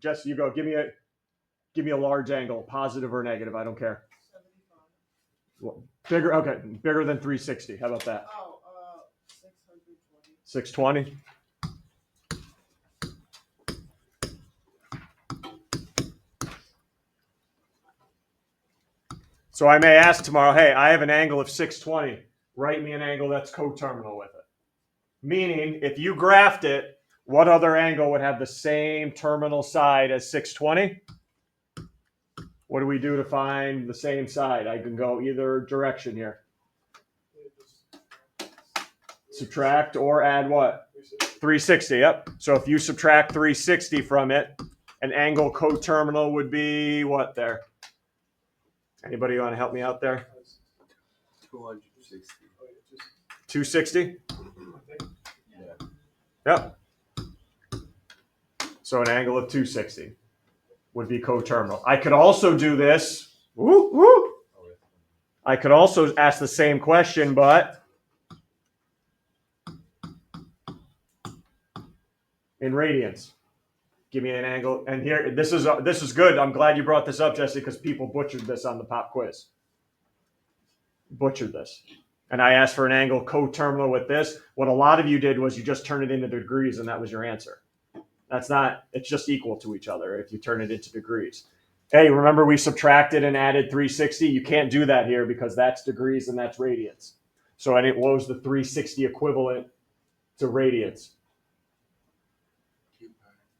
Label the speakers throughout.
Speaker 1: Jesse, you go. Give me a large angle, positive or negative. I don't care.
Speaker 2: 75.
Speaker 1: Well, bigger. Okay, bigger than 360. How about that?
Speaker 2: Oh, 620.
Speaker 1: 620. So I may ask tomorrow, hey, I have an angle of 620. Write me an angle that's coterminal with it. Meaning, if you graphed it, what other angle would have the same terminal side as 620? What do we do to find the same side? I can go either direction here. Subtract or add what? 360, yep. So if you subtract 360 from it, an angle coterminal would be what there? Anybody want to help me out there?
Speaker 3: 260.
Speaker 1: 260? Yep. So an angle of 260 would be coterminal. I could also do this. Woo, woo. I could also ask the same question, but in radians. Give me an angle. And here, this is good. I'm glad you brought this up, Jesse, because people butchered this on the pop quiz. Butchered this. And I asked for an angle coterminal with this. What a lot of you did was you just turned it into degrees, and that was your answer. That's not, it's just equal to each other if you turn it into degrees. Hey, remember we subtracted and added 360? You can't do that here because that's degrees and that's radians. So what was the 360 equivalent to radians?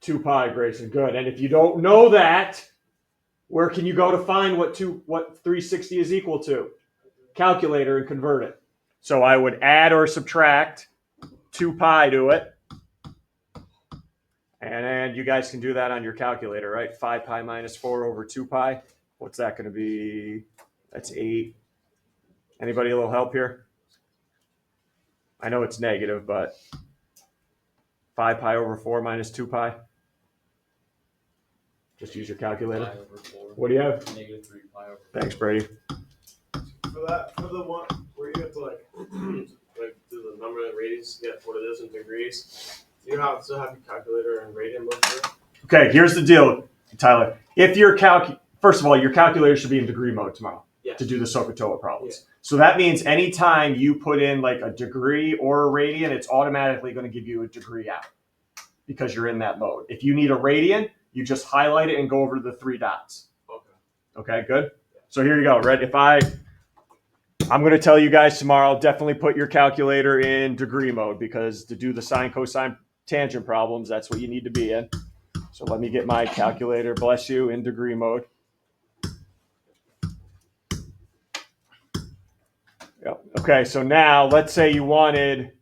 Speaker 1: 2 pi, Grayson. Good. And if you don't know that, where can you go to find what 360 is equal to? Calculator and convert it. So I would add or subtract 2 pi to it. And you guys can do that on your calculator, right? 5 pi minus 4 over 2 pi. What's that going to be? That's 8. Anybody a little help here? I know it's negative, but 5 pi over 4 minus 2 pi. Just use your calculator. What do you have?
Speaker 3: Negative 3 pi over
Speaker 1: 4. Thanks, Brady.
Speaker 4: For the one where you have to like do the number of radians to get what it is in degrees, do you still have your calculator and radian mode for it?
Speaker 1: Okay, here's the deal, Tyler. If your first of all, your calculator should be in degree mode tomorrow to do the SOHCAHTOA problems. Yeah. So that means anytime you put in like a degree or a radian, it's automatically going to give you a degree out because you're in that mode. If you need a radian, you just highlight it and go over to the 3 dots. Okay, good? Yeah. So here you go, right? I'm going to tell you guys tomorrow, definitely put your calculator in degree mode because to do the sine, cosine, tangent problems, that's what you need to be in. So let me get my calculator, bless you, in degree mode. Yep. Okay, so now let's say you wanted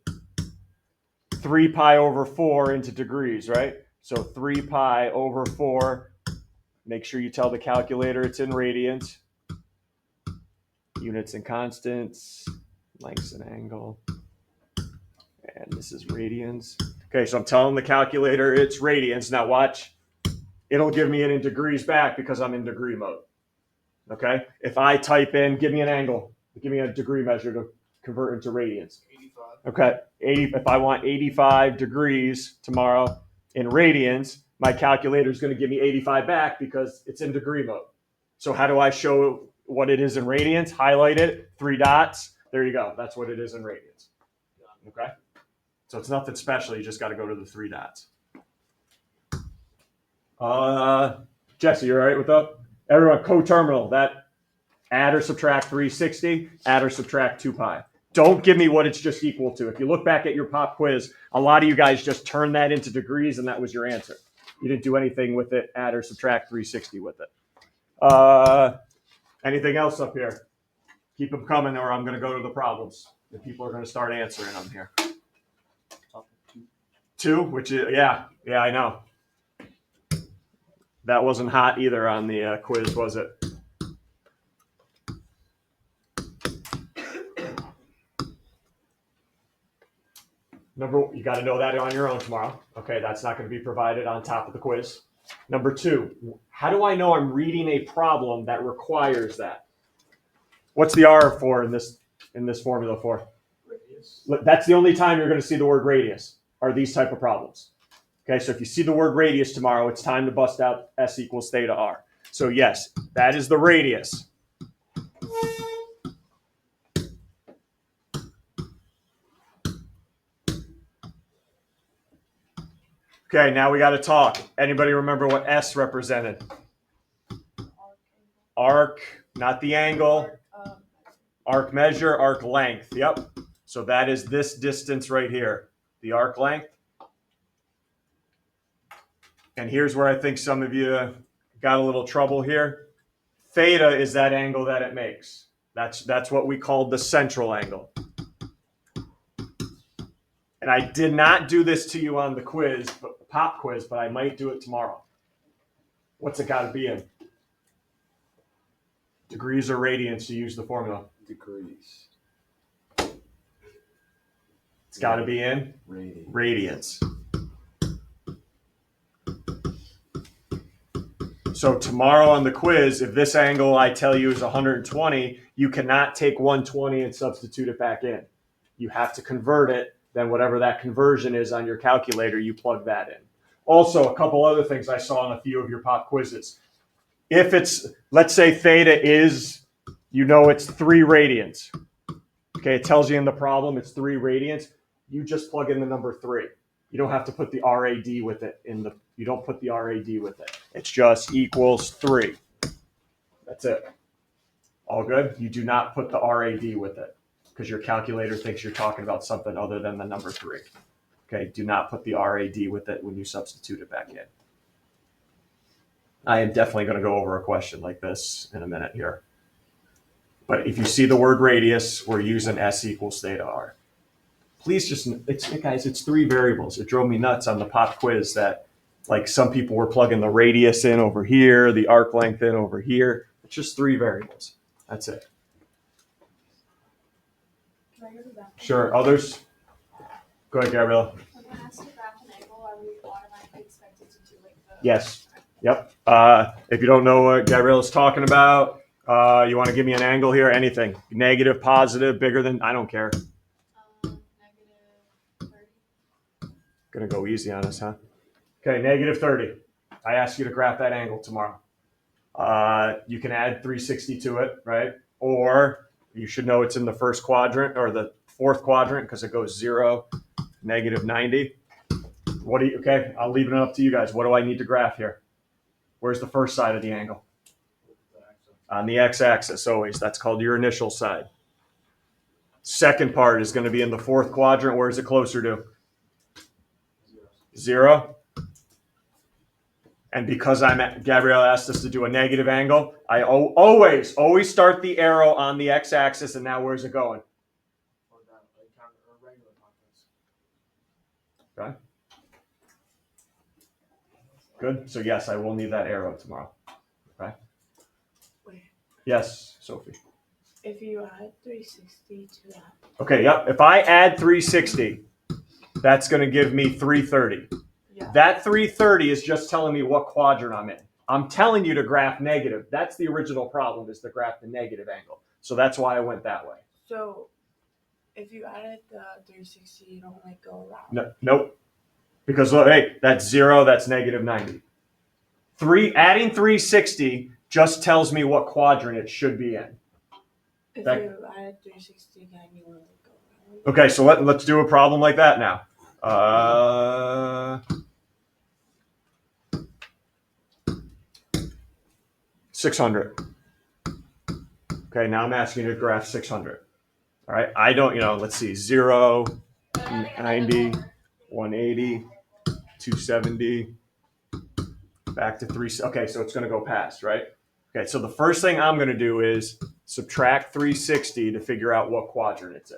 Speaker 1: 3 pi over 4 into degrees, right? So 3 pi over 4, make sure you tell the calculator it's in radians. Units and constants, lengths and angle. And this is radians. Okay, so I'm telling the calculator it's radians. Now watch. It'll give me it in degrees back because I'm in degree mode. Okay? If I type in, give me an angle. Give me a degree measure to convert into radians.
Speaker 4: 85.
Speaker 1: Okay, if I want 85 degrees tomorrow in radians, my calculator is going to give me 85 back because it's in degree mode. So how do I show what it is in radians? Highlight it, 3 dots. There you go. That's what it is in radians. Okay? So it's nothing special. You just got to go to the 3 dots. Jesse, you all right with that? Everyone, coterminal. That add or subtract 360, add or subtract 2 pi. Don't give me what it's just equal to. If you look back at your pop quiz, a lot of you guys just turned that into degrees and that was your answer. You didn't do anything with it, add or subtract 360 with it. Anything else up here? Keep them coming or I'm going to go to the problems. The people are going to start answering them here. 2, which is, yeah, I know. That wasn't hot either on the quiz, was it? You got to know that on your own tomorrow. Okay, that's not going to be provided on top of the quiz. Number 2, how do I know I'm reading a problem that requires that? What's the R for in this formula for?
Speaker 4: Radius.
Speaker 1: That's the only time you're going to see the word radius are these type of problems. Okay, so if you see the word radius tomorrow, it's time to bust out S equals theta r. So yes, that is the radius. Okay, now we got to talk. Anybody remember what S represented? Arc, not the angle. Arc measure, arc length. Yep. So that is this distance right here, the arc length. And here's where I think some of you got a little trouble here. Theta is that angle that it makes. That's what we call the central angle. And I did not do this to you on the quiz, pop quiz, but I might do it tomorrow. What's it got to be in? Degrees or radians to use the formula?
Speaker 3: Degrees.
Speaker 1: It's got to be in radians. So tomorrow on the quiz, if this angle I tell you is 120, you cannot take 120 and substitute it back in. You have to convert it. Then whatever that conversion is on your calculator, you plug that in. Also, a couple other things I saw in a few of your pop quizzes. If it's, let's say theta is, it's 3 radians. Okay, it tells you in the problem it's 3 radians. You just plug in the number 3. You don't have to put the RAD with it you don't put the RAD with it. It's just equals 3. That's it. All good? You do not put the RAD with it because your calculator thinks you're talking about something other than the number 3. Okay, do not put the RAD with it when you substitute it back in. I am definitely going to go over a question like this in a minute here. But if you see the word radius, we're using S equals theta r. Please guys, it's 3 variables. It drove me nuts on the pop quiz that like some people were plugging the radius in over here, the arc length in over here. It's just 3 variables. That's it.
Speaker 5: Can I go to the bathroom?
Speaker 1: Sure. Others? Go ahead, Gabriella.
Speaker 5: When I asked to graph an angle, are we automatically expected to do like the...
Speaker 1: Yes. Yep. If you don't know what Gabriella's talking about, you want to give me an angle here? Anything. Negative, positive, bigger than, I don't care.
Speaker 5: Negative 30.
Speaker 1: Gonna go easy on us, huh? Okay, negative 30. I ask you to graph that angle tomorrow. You can add 360 to it, right? Or you should know it's in the first quadrant or the fourth quadrant because it goes 0, negative 90. Okay, I'll leave it up to you guys. What do I need to graph here? Where's the first side of the angle? On the x-axis always. That's called your initial side. Second part is going to be in the fourth quadrant. Where is it closer to? 0. And because Gabrielle asked us to do a negative angle, I always start the arrow on the x-axis. And now where's it going? Okay. Good. So yes, I will need that arrow tomorrow. Okay.
Speaker 2: Wait.
Speaker 1: Yes, Sophie.
Speaker 2: If you add 360 to that.
Speaker 1: Okay, yep. If I add 360, that's going to give me 330.
Speaker 2: Yeah.
Speaker 1: That 330 is just telling me what quadrant I'm in. I'm telling you to graph negative. That's the original problem, is to graph the negative angle. So that's why I went that way.
Speaker 2: So if you added the 360, you don't like go around.
Speaker 1: Nope. Because look, hey, that's 0, that's negative 90. Adding 360 just tells me what quadrant it should be in.
Speaker 2: If you added 360 again, you want to go around.
Speaker 1: Okay, so let's do a problem like that now. 600. Okay, now I'm asking you to graph 600. All right, I don't, let's see, 0, 90, 180, 270, back to 3. Okay, so it's going to go past, right? Okay, so the first thing I'm going to do is subtract 360 to figure out what quadrant it's in.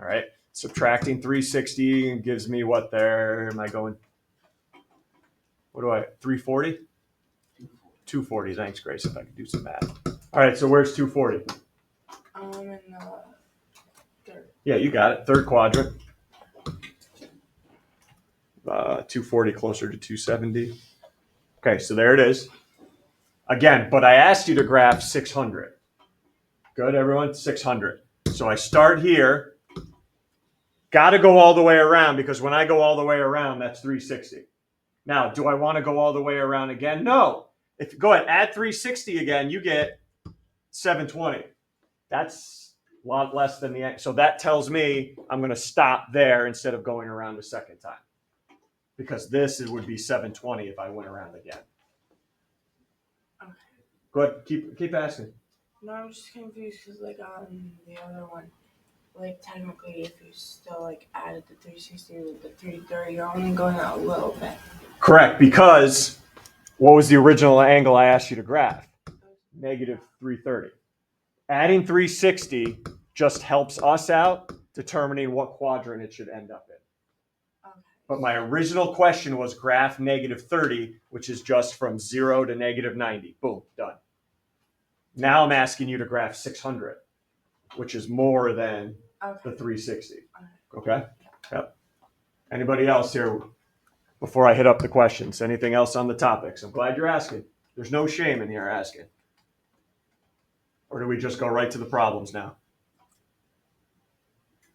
Speaker 1: All right, subtracting 360 gives me what there? Am I going? 340? 240. Thanks, Grace, if I could do some math. All right, so where's 240?
Speaker 2: In the third.
Speaker 1: Yeah, you got it. Third quadrant. 240 closer to 270. Okay, so there it is. Again, but I asked you to graph 600. Good, everyone? 600. So I start here. Got to go all the way around because when I go all the way around, that's 360. Now, do I want to go all the way around again? No. If you go ahead, add 360 again, you get 720. That's a lot less than the, so that tells me I'm going to stop there instead of going around a second time. Because this would be 720 if I went around again.
Speaker 2: Okay.
Speaker 1: Go ahead, keep asking.
Speaker 2: No, I'm just confused because like on the other one, like technically if you still like added the 360 with the 330, you're only going out a little bit.
Speaker 1: Correct, because what was the original angle I asked you to graph? Negative 330. Adding 360 just helps us out determining what quadrant it should end up in.
Speaker 2: Okay.
Speaker 1: But my original question was graph negative 30, which is just from 0 to negative 90. Boom, done. Now I'm asking you to graph 600, which is more than the 360. Okay? Yep. Anybody else here before I hit up the questions? Anything else on the topics? I'm glad you're asking. There's no shame in here asking. Or do we just go right to the problems now?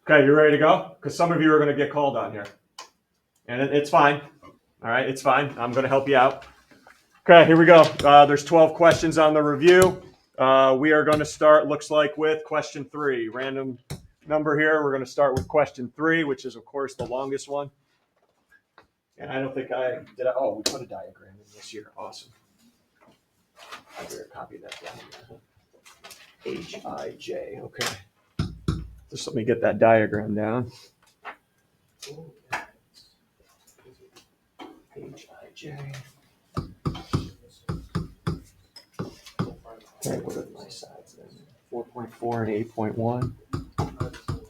Speaker 1: Okay, you ready to go? Because some of you are going to get called on here. And it's fine. All right, it's fine. I'm going to help you out. Okay, here we go. There's 12 questions on the review. We are going to start, looks like, with question 3. Random number here. We're going to start with question 3, which is, of course, the longest one. And I don't think oh, we put a diagram in this year. Awesome. I better copy that down. Hij, okay. Just let me get that diagram down. Hij. Okay, what are my sides then? 4.4 and 8.1.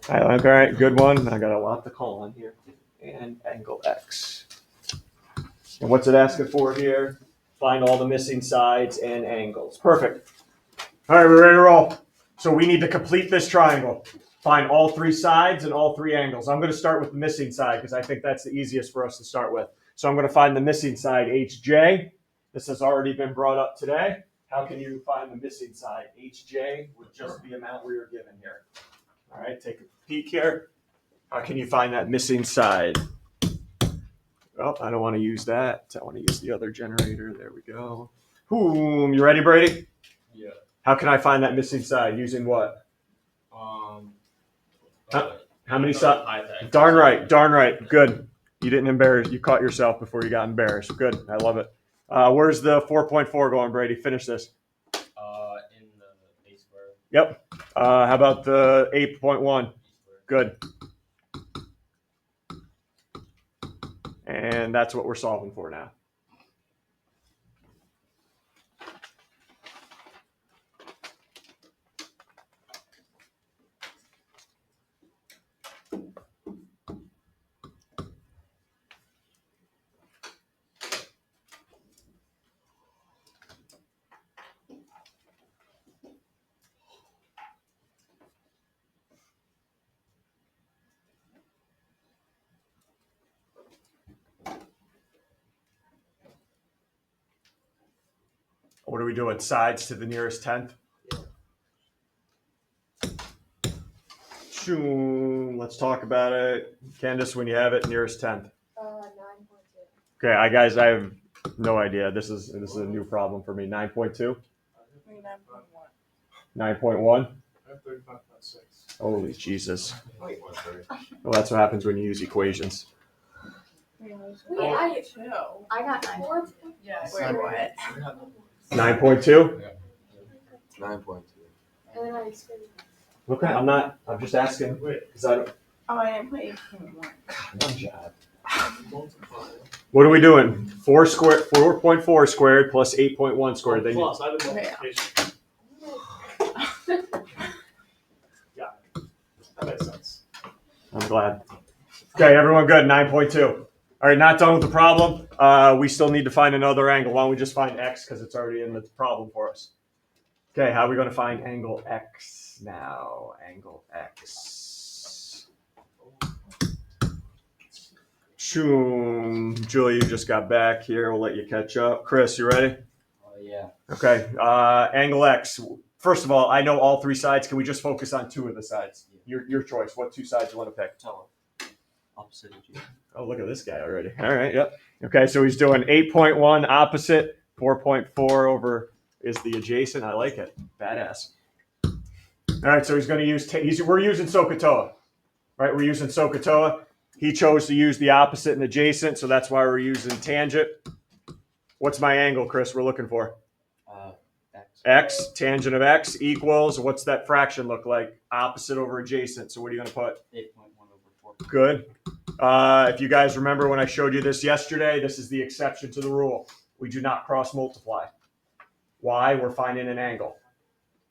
Speaker 1: All right, good one. I got a lot to call on here. And angle X. And what's it asking for here? Find all the missing sides and angles. Perfect. All right, we're ready to roll. So we need to complete this triangle. Find all 3 sides and all 3 angles. I'm going to start with the missing side because I think that's the easiest for us to start with. So I'm going to find the missing side, HJ. This has already been brought up today. How can you find the missing side? HJ with just the amount we are given here. All right, take a peek here. How can you find that missing side? Well, I don't want to use that. I want to use the other generator. There we go. Boom. You ready, Brady?
Speaker 3: Yeah.
Speaker 1: How can I find that missing side? Using what? How many sides? Darn right. Good. You didn't embarrass. You caught yourself before you got embarrassed. Good. I love it. Where's the 4.4 going, Brady? Finish this.
Speaker 3: In the A square.
Speaker 1: Yep. How about the 8.1? Good. And that's what we're solving for now. What are we doing? Sides to the nearest tenth? Let's talk about it. Candace, when you have it, nearest tenth.
Speaker 5: 9.2.
Speaker 1: Okay, guys, I have no idea. This is a new problem for me. 9.2? 9.1?
Speaker 4: 35.6.
Speaker 1: Holy Jesus. Well, that's what happens when you use equations.
Speaker 5: Wait, I got 9.
Speaker 2: Yeah. Wait, what?
Speaker 1: 9.2?
Speaker 3: 9.2.
Speaker 5: And then I expanded.
Speaker 1: Okay, I'm just asking. Because I don't.
Speaker 2: Oh, I didn't put 8.1.
Speaker 1: One job. What are we doing? 4.4 squared plus 8.1 squared. Then
Speaker 4: Plus, I did multiplication. Yeah, that makes sense.
Speaker 1: I'm glad. Okay, everyone good. 9.2. All right, not done with the problem. We still need to find another angle. Why don't we just find X because it's already in the problem for us. Okay, how are we going to find angle X now? Angle X. Julie, you just got back here. We'll let you catch up. Chris, you ready?
Speaker 3: Yeah.
Speaker 1: Okay, angle X. First of all, I know all 3 sides. Can we just focus on 2 of the sides? Your choice. What 2 sides you want to pick?
Speaker 3: Opposite of you.
Speaker 1: Oh, look at this guy already. All right, yep. Okay, so he's doing 8.1 opposite, 4.4 over is the adjacent. I like it. Badass. All right, so he's going to use, we're using SOHCAHTOA, right? We're using SOHCAHTOA. He chose to use the opposite and adjacent, so that's why we're using tangent. What's my angle, Chris, we're looking for?
Speaker 3: X.
Speaker 1: X, tangent of X equals, what's that fraction look like? Opposite over adjacent. So what are you going to put?
Speaker 3: 8.1/4.
Speaker 1: Good. If you guys remember when I showed you this yesterday, this is the exception to the rule. We do not cross multiply. Why? We're finding an angle.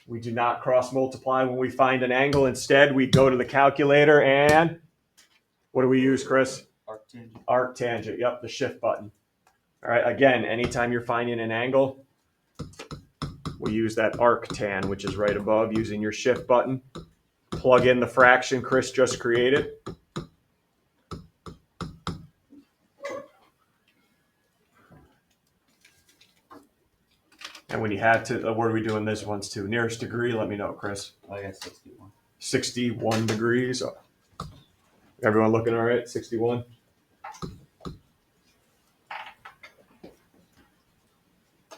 Speaker 1: We do not cross multiply when we find an angle. Instead, we go to the calculator and what do we use, Chris?
Speaker 3: Arctangent.
Speaker 1: Arctangent. Yep, the shift button. All right. Again, anytime you're finding an angle, we use that arctan, which is right above, using your shift button. Plug in the fraction Chris just created. And when you have to, what are we doing this ones to? Nearest degree, let me know, Chris.
Speaker 3: I got 61.
Speaker 1: 61 degrees. Everyone looking all right? 61?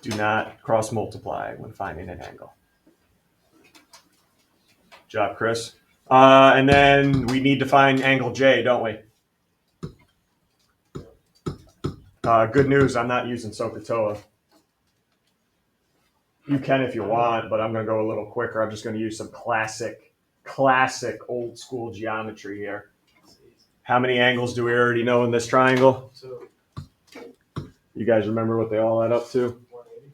Speaker 1: Do not cross multiply when finding an angle. Good job, Chris. And then we need to find angle J, don't we? Good news, I'm not using SOHCAHTOA. You can if you want, but I'm going to go a little quicker. I'm just going to use some classic old school geometry here. How many angles do we already know in this triangle?
Speaker 4: So
Speaker 1: You guys remember what they all add up to?
Speaker 4: 180.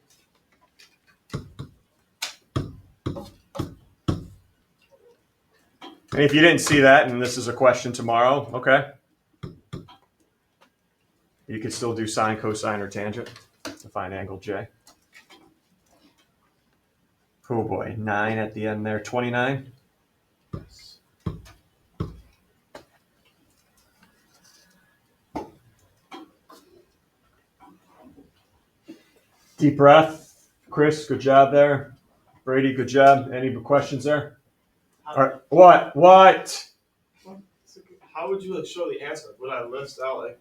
Speaker 1: And if you didn't see that, and this is a question tomorrow, okay. You could still do sine, cosine, or tangent to find angle J. Oh boy, 9 at the end there, 29. Deep breath. Chris, good job there. Brady, good job. Any questions there? All right. What?
Speaker 4: How would you show the answer? Would I list out I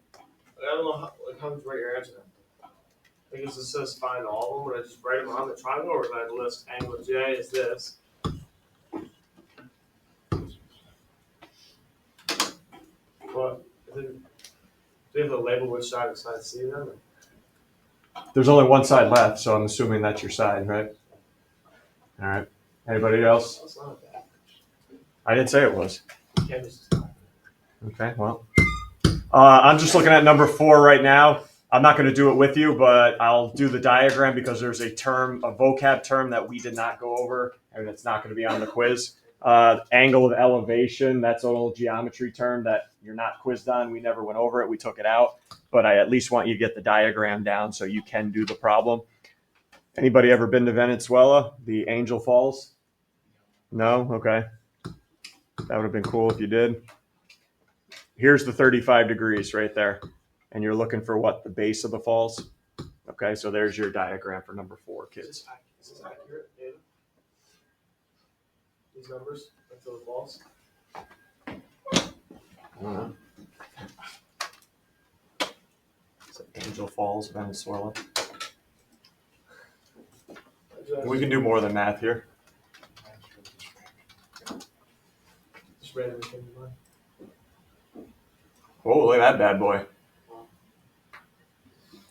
Speaker 4: don't know how would you write your answer down? Because it says find all of them. Would I just write them on the triangle, or would I list angle J is this? What? Do you have to label which side is side C then?
Speaker 1: There's only one side left, so I'm assuming that's your side, right? All right. Anybody else?
Speaker 4: That's not bad.
Speaker 1: I didn't say it was.
Speaker 4: You can't just.
Speaker 1: Okay, well. I'm just looking at number 4 right now. I'm not going to do it with you, but I'll do the diagram because there's a vocab term that we did not go over, and it's not going to be on the quiz. Angle of elevation, that's an old geometry term that you're not quizzed on. We never went over it. We took it out, but I at least want you to get the diagram down so you can do the problem. Anybody ever been to Venezuela, the Angel Falls? No? Okay. That would have been cool if you did. Here's the 35 degrees right there. And you're looking for what? The base of the falls? Okay, so there's your diagram for number 4, kids.
Speaker 4: Is this accurate, David? These numbers until the falls?
Speaker 1: It's Angel Falls, Venezuela. We can do more than math here.
Speaker 4: Just randomly came to mind.
Speaker 1: Oh, look at that bad boy.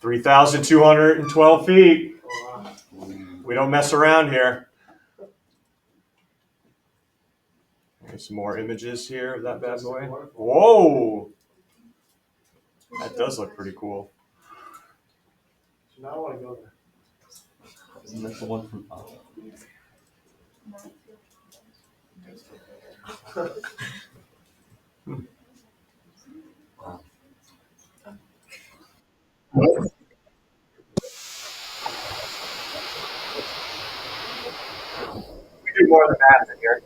Speaker 1: 3,212 feet.
Speaker 4: Oh, wow.
Speaker 1: We don't mess around here. There's some more images here of that bad boy. Whoa! That does look pretty cool.
Speaker 4: So now I want to go there.
Speaker 3: Isn't that the one from
Speaker 1: We do more than math in here.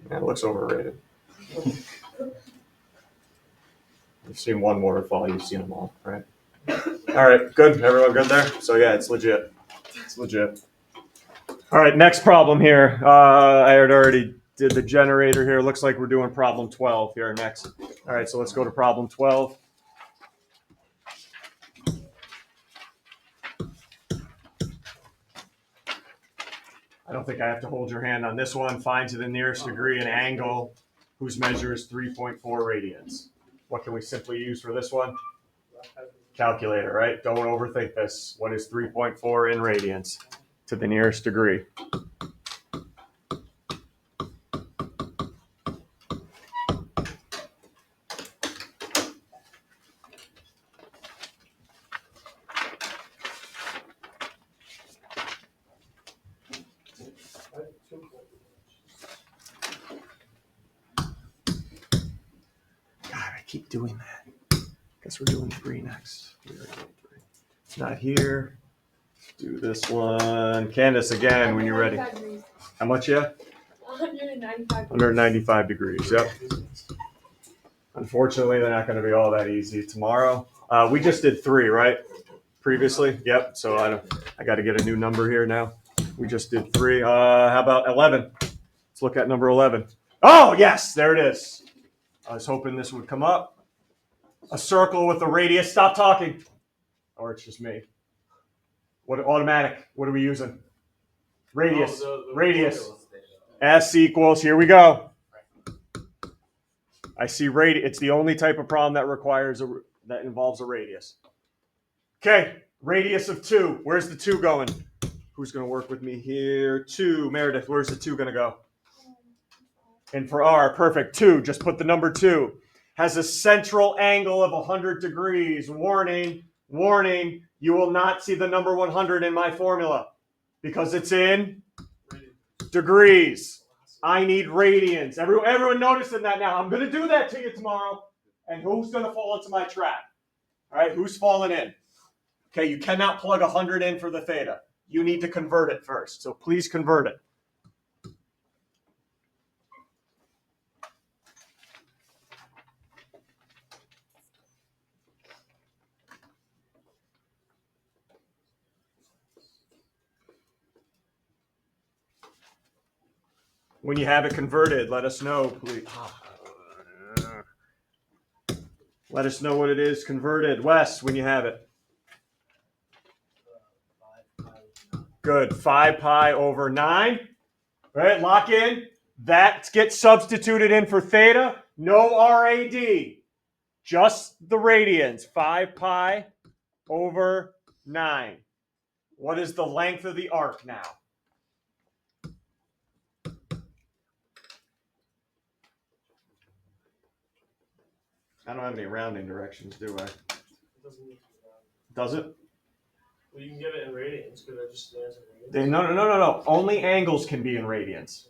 Speaker 1: That looks overrated. You've seen one waterfall, you've seen them all, right? All right, good. Everyone good there? So yeah, it's legit. It's legit. All right, next problem here. I had already did the generator here. Looks like we're doing problem 12 here next. All right, so let's go to problem 12. I don't think I have to hold your hand on this one. Find to the nearest degree an angle whose measure is 3.4 radians. What can we simply use for this one? Calculator, right? Don't overthink this. What is 3.4 in radians to the nearest degree? God, I keep doing that. Guess we're doing 3 next. It's not here. Do this one. Candace, again, when you're ready.
Speaker 5: 195 degrees.
Speaker 1: How much, yeah?
Speaker 5: 195 degrees.
Speaker 1: 195 degrees, yep. Unfortunately, they're not going to be all that easy tomorrow. We just did 3, right? Previously? Yep. So I got to get a new number here now. We just did 3. How about 11? Let's look at number 11. Oh, yes, there it is. I was hoping this would come up. A circle with a radius. Stop talking. Or it's just me. What automatic? What are we using? Radius. Radius. S equals, here we go. I see radius. It's the only type of problem that requires that involves a radius. Okay, radius of 2. Where's the 2 going? Who's going to work with me here? 2. Meredith, where's the 2 going to go? And for R, perfect. 2. Just put the number 2. Has a central angle of 100 degrees. Warning, warning. You will not see the number 100 in my formula because it's in degrees. I need radians. Everyone noticing that now. I'm going to do that to you tomorrow. And who's going to fall into my trap? All right, who's falling in? Okay, you cannot plug 100 in for the theta. You need to convert it first. So please convert it. When you have it converted, let us know, please. Let us know what it is converted. Wes, when you have it. Good. 5 pi over 9. All right, lock in. That gets substituted in for theta. No RAD. Just the radians. 5 pi over 9. What is the length of the arc now? I don't have any rounding directions, do I?
Speaker 4: It doesn't need to be round.
Speaker 1: Does it?
Speaker 4: Well, you can get it in radians because I just answered radians.
Speaker 1: No. Only angles can be in radians.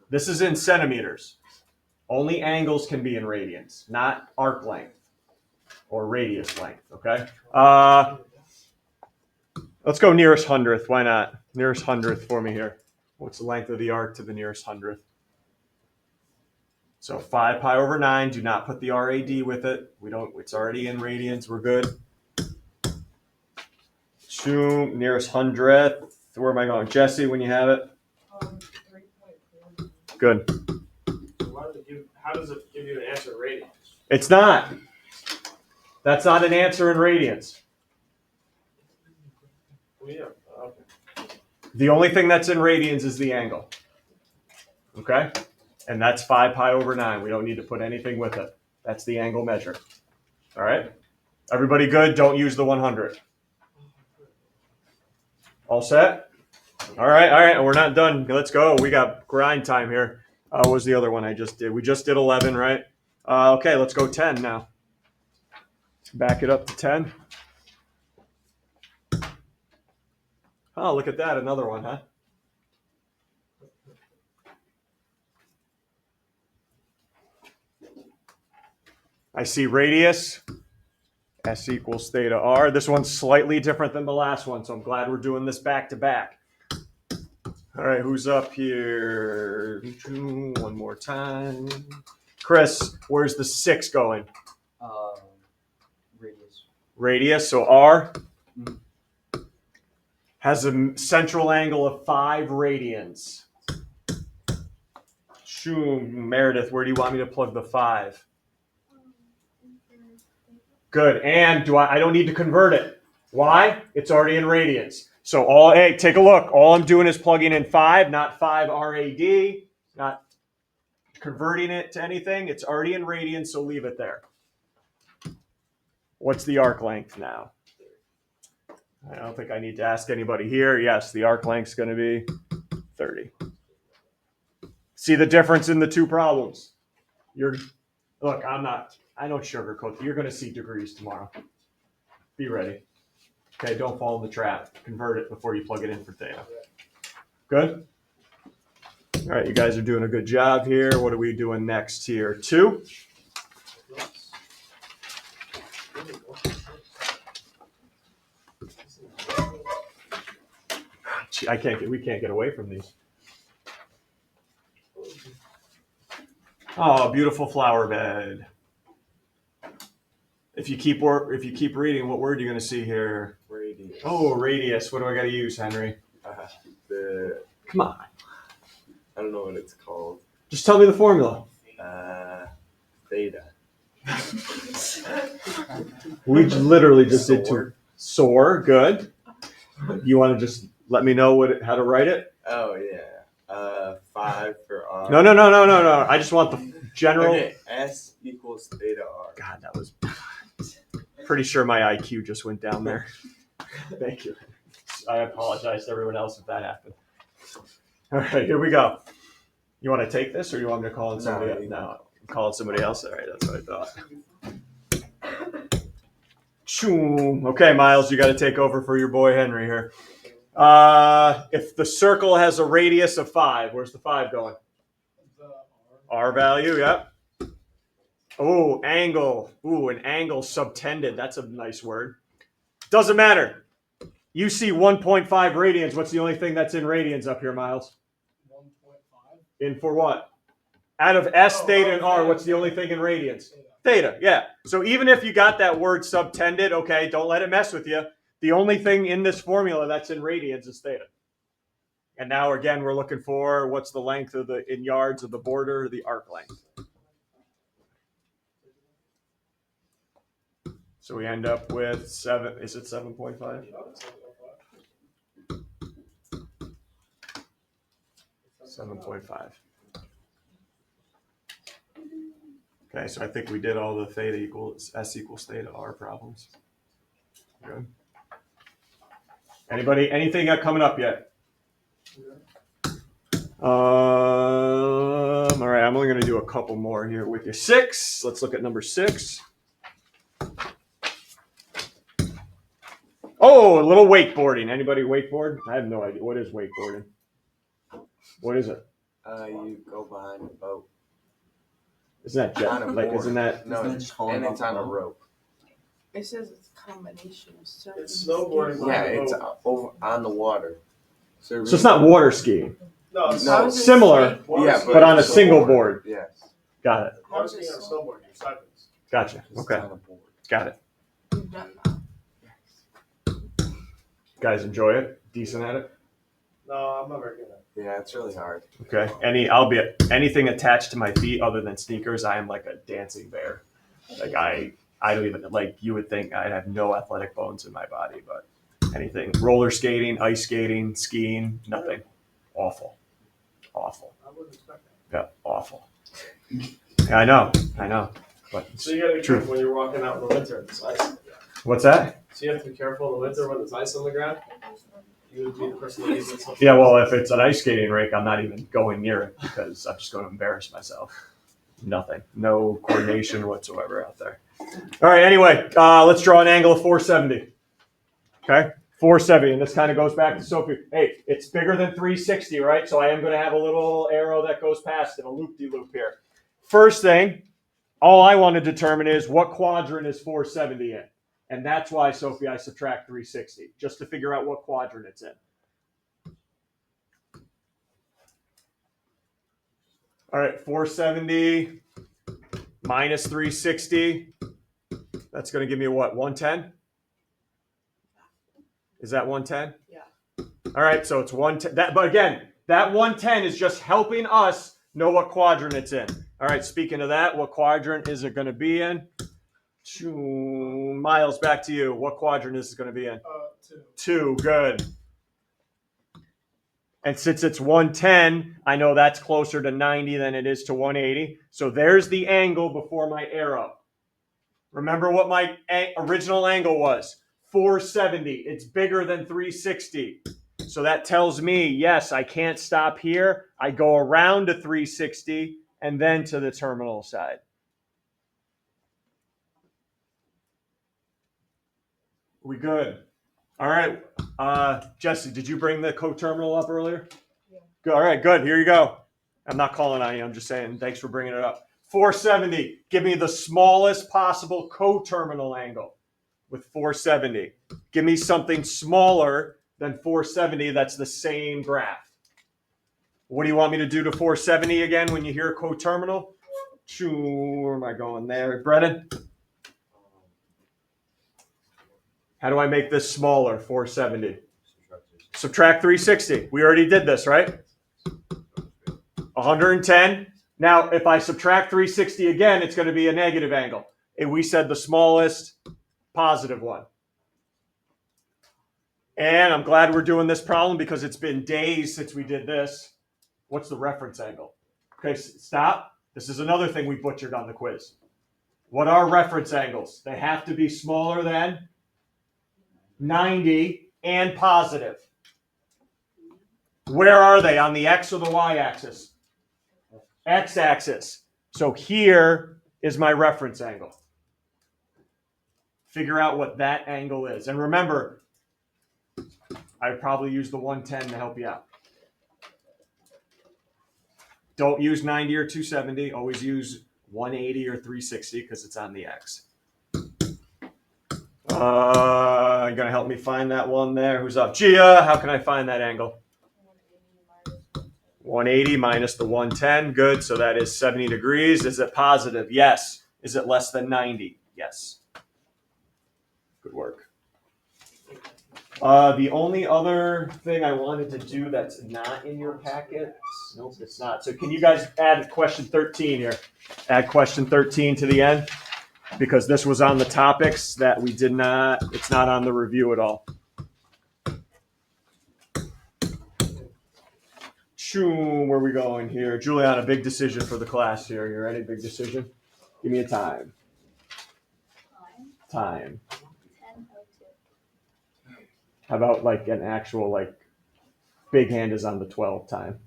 Speaker 1: This is in centimeters. Only angles can be in radians, not arc length or radius length, okay? Let's go nearest hundredth. Why not? Nearest hundredth for me here. What's the length of the arc to the nearest hundredth? So 5 pi over 9. Do not put the RAD with it. We don't. It's already in radians. We're good. 2 nearest hundredth. Where am I going? Jesse, when you have it.
Speaker 2: 3.4.
Speaker 1: Good.
Speaker 4: How does it give you an answer in radians?
Speaker 1: It's not. That's not an answer in radians.
Speaker 4: Well, yeah. Okay.
Speaker 1: The only thing that's in radians is the angle. Okay? And that's 5 pi over 9. We don't need to put anything with it. That's the angle measure. All right? Everybody good? Don't use the 100. All set? All right. We're not done. Let's go. We got grind time here. What was the other one I just did? We just did 11, right? Okay, let's go 10 now. Back it up to 10. Oh, look at that. Another one, huh? I see radius S equals theta r. This one's slightly different than the last one, so I'm glad we're doing this back to back. All right, who's up here? One more time. Chris, where's the 6 going?
Speaker 3: Radius.
Speaker 1: Radius, so r has a central angle of 5 radians. Meredith, where do you want me to plug the 5? Good. And I don't need to convert it. Why? It's already in radians. So hey, take a look. All I'm doing is plugging in 5, not 5 RAD, not converting it to anything. It's already in radians, so leave it there. What's the arc length now? I don't think I need to ask anybody here. Yes, the arc length's going to be 30. See the difference in the two problems? Look, I don't sugarcoat. You're going to see degrees tomorrow. Be ready. Okay, don't fall in the trap. Convert it before you plug it in for theta. Good? All right, you guys are doing a good job here. What are we doing next here? 2? We can't get away from these. Oh, beautiful flower bed. If you keep reading, what word are you going to see here?
Speaker 6: Radius.
Speaker 1: Oh, radius. What do I got to use, Henry? Come on.
Speaker 6: I don't know what it's called.
Speaker 1: Just tell me the formula.
Speaker 6: Theta.
Speaker 1: We literally just did
Speaker 6: Soar.
Speaker 1: 2. Soar, good. You want to just let me know how to write it?
Speaker 6: Oh yeah. 5 for R.
Speaker 1: No. I just want the general.
Speaker 6: Okay, S equals theta R.
Speaker 1: God, that was pretty sure my IQ just went down there. Thank you. I apologize to everyone else if that happened. All right, here we go. You want to take this, or you want me to call in somebody else? No, I'm calling somebody else. All right, that's what I thought. Okay, Miles, you got to take over for your boy Henry here. If the circle has a radius of 5, where's the 5 going? R value, yep. Oh, angle. Ooh, an angle subtended. That's a nice word. Doesn't matter. You see 1.5 radians. What's the only thing that's in radians up here, Miles?
Speaker 7: 1.5.
Speaker 1: In for what? Out of S, theta, and R, what's the only thing in radians? Theta, yeah. So even if you got that word subtended, okay, don't let it mess with you. The only thing in this formula that's in radians is theta. And now, again, we're looking for what's the length of in yards of the border, the arc length. So we end up with 7. Is it 7.5? 7.5. Okay, so I think we did all the theta equals S equals theta R problems. Good. Anything coming up yet? All right, I'm only going to do a couple more here with you. 6. Let's look at number 6. Oh, a little wakeboarding. Anybody wakeboard? I have no idea. What is wakeboarding? What is it?
Speaker 6: You go behind the boat.
Speaker 1: Isn't that
Speaker 6: On a
Speaker 1: like?
Speaker 6: board.
Speaker 1: Isn't that?
Speaker 6: No,
Speaker 3: Isn't it just falling
Speaker 6: and
Speaker 3: off
Speaker 6: it's
Speaker 3: the
Speaker 6: on a
Speaker 3: boat?
Speaker 6: rope.
Speaker 2: It says it's a combination of surfing.
Speaker 4: It's snowboarding.
Speaker 2: skiing.
Speaker 6: Yeah, it's over on the water.
Speaker 1: So it's not water skiing.
Speaker 4: No, it's
Speaker 6: No,
Speaker 2: How is it
Speaker 1: similar,
Speaker 2: safe?
Speaker 6: Yeah,
Speaker 1: but on a
Speaker 6: it's
Speaker 1: single
Speaker 6: snowboard.
Speaker 1: board.
Speaker 6: Yes.
Speaker 1: Got it.
Speaker 4: Water skiing on a snowboard, you're sideways.
Speaker 1: Gotcha.
Speaker 6: It's
Speaker 1: Okay.
Speaker 6: on a board.
Speaker 1: Got it.
Speaker 2: We've done that.
Speaker 1: Guys, enjoy it. Decent at it.
Speaker 4: No, I'm not very good at it.
Speaker 6: Yeah, it's really hard.
Speaker 1: Okay. Anything attached to my feet other than sneakers, I am like a dancing bear. Like I don't even like. You would think I'd have no athletic bones in my body, but anything roller skating, ice skating, skiing, nothing. Awful.
Speaker 4: I wouldn't expect that.
Speaker 1: Yeah, awful. Yeah, I know. But
Speaker 4: So you gotta be
Speaker 1: True.
Speaker 4: careful when you're walking out in the winter and there's ice on the ground.
Speaker 1: what's that?
Speaker 4: So you have to be careful in the winter when there's ice on the ground. You would be the person that uses something.
Speaker 1: Yeah, well, if it's an ice skating rink, I'm not even going near it because I'm just going to embarrass myself. Nothing. No coordination whatsoever out there. All right, anyway, let's draw an angle of 470. Okay? 470, and this kind of goes back to Sophie. Hey, it's bigger than 360, right? So I am going to have a little arrow that goes past it, a loop-de-loop here. First thing, all I want to determine is what quadrant is 470 in? And that's why, Sophie, I subtract 360, just to figure out what quadrant it's in. All right, 470 minus 360. That's going to give me what, 110? Is that 110?
Speaker 2: Yeah.
Speaker 1: All right, so it's 110. But again, that 110 is just helping us know what quadrant it's in. All right, speaking of that, what quadrant is it going to be in? Miles, back to you. What quadrant is it going to be in? 2. Good. And since it's 110, I know that's closer to 90 than it is to 180. So there's the angle before my arrow. Remember what my original angle was? 470. It's bigger than 360. So that tells me, yes, I can't stop here. I go around to 360 and then to the terminal side. We good? All right. Jesse, did you bring the coterminal up earlier?
Speaker 2: Yeah.
Speaker 1: Good. All right, good. Here you go. I'm not calling on you. I'm just saying thanks for bringing it up. 470. Give me the smallest possible coterminal angle with 470. Give me something smaller than 470 that's the same graph. What do you want me to do to 470 again when you hear coterminal? Where am I going there? Brennan? How do I make this smaller, 470? Subtract 360. We already did this, right? 110. Now, if I subtract 360 again, it's going to be a negative angle. And we said the smallest positive one. And I'm glad we're doing this problem because it's been days since we did this. What's the reference angle? Okay, stop. This is another thing we butchered on the quiz. What are reference angles? They have to be smaller than 90 and positive. Where are they? On the X or the Y axis? X axis. So here is my reference angle. Figure out what that angle is. And remember, I probably use the 110 to help you out. Don't use 90 or 270. Always use 180 or 360 because it's on the X. You're going to help me find that one there. Who's up? Gia, how can I find that angle? 180 minus the 110. Good. So that is 70 degrees. Is it positive? Yes. Is it less than 90? Yes. Good work. The only other thing I wanted to do that's not in your packet, nope, it's not. So can you guys add question 13 here? Add question 13 to the end because this was on the topics that we did not, it's not on the review at all. Where are we going here? Juliana, big decision for the class here. You ready? Big decision? Give me a time. Time.
Speaker 5: 10:02.
Speaker 1: How about like an actual like big hand is on the 12 time?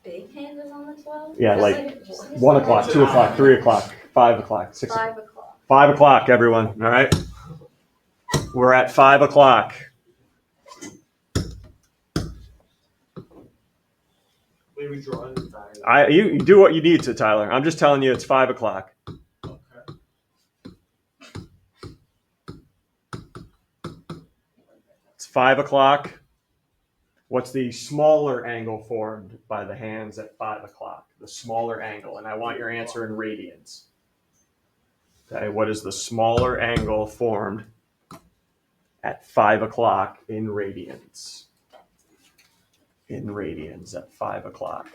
Speaker 5: Big hand is on the 12?
Speaker 1: Yeah, like 1 o'clock, 2 o'clock, 3 o'clock, 5 o'clock, 6 o'clock.
Speaker 5: 5 o'clock.
Speaker 1: 5 o'clock, everyone. All right. We're at 5 o'clock.
Speaker 4: Maybe drawing the diagram.
Speaker 1: You do what you need to, Tyler. I'm just telling you it's 5 o'clock.
Speaker 4: Okay.
Speaker 1: It's 5 o'clock. What's the smaller angle formed by the hands at 5 o'clock? The smaller angle. And I want your answer in radians. Okay, what is the smaller angle formed at 5 o'clock in radians? In radians at 5 o'clock.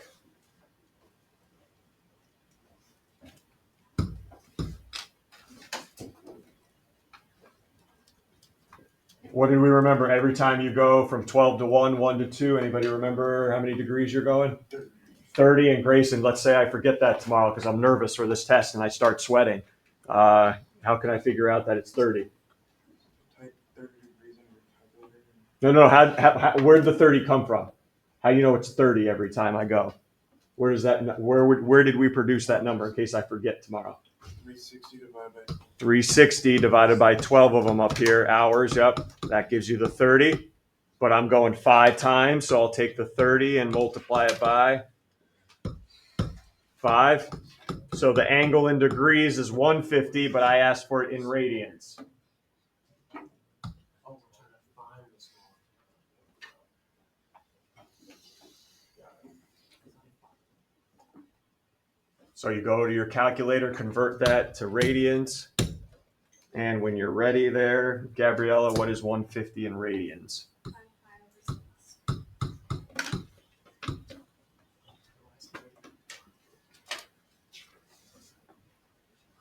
Speaker 1: What did we remember? Every time you go from 12 to 1, 1 to 2, anybody remember how many degrees you're going? 30. And Grayson, let's say I forget that tomorrow because I'm nervous for this test and I start sweating. How can I figure out that it's 30?
Speaker 7: Type 30 degrees in your calculator.
Speaker 1: No. Where did the 30 come from? How do you know it's 30 every time I go? Where does that? Where did we produce that number in case I forget tomorrow?
Speaker 7: 360 divided by
Speaker 1: 360 divided by 12 of them up here, hours. Yep, that gives you the 30. But I'm going 5 times, so I'll take the 30 and multiply it by 5. So the angle in degrees is 150, but I asked for it in radians.
Speaker 4: Oh, we're trying to find this one.
Speaker 1: So you go to your calculator, convert that to radians. And when you're ready there, Gabriella, what is 150 in radians?
Speaker 5: 5/6.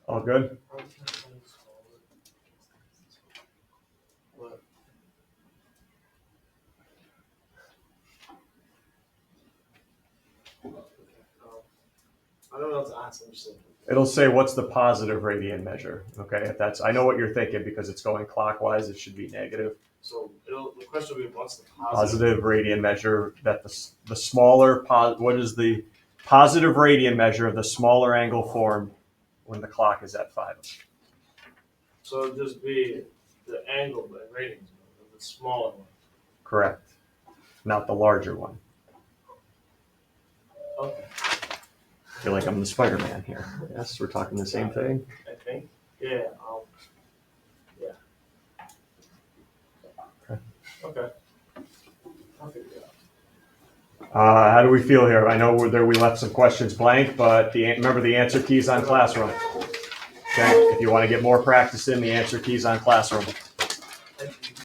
Speaker 1: All good?
Speaker 4: What? I don't know what to ask. I'm just thinking.
Speaker 1: It'll say what's the positive radian measure. Okay, if that's, I know what you're thinking because it's going clockwise, it should be negative.
Speaker 4: So the question will be, what's the positive?
Speaker 1: Positive radian measure that the smaller, what is the positive radian measure of the smaller angle formed when the clock is at 5?
Speaker 4: So it'll just be the angle by ratings, the smaller one.
Speaker 1: Correct. Not the larger one.
Speaker 4: Okay.
Speaker 1: I feel like I'm the Spider-Man here. Yes, we're talking the same thing.
Speaker 4: I think. Yeah. Yeah.
Speaker 1: Okay.
Speaker 4: Okay. I'll figure it out.
Speaker 1: How do we feel here? I know we left some questions blank, but remember the answer keys on Classroom. Okay, if you want to get more practice in, the answer keys on Classroom.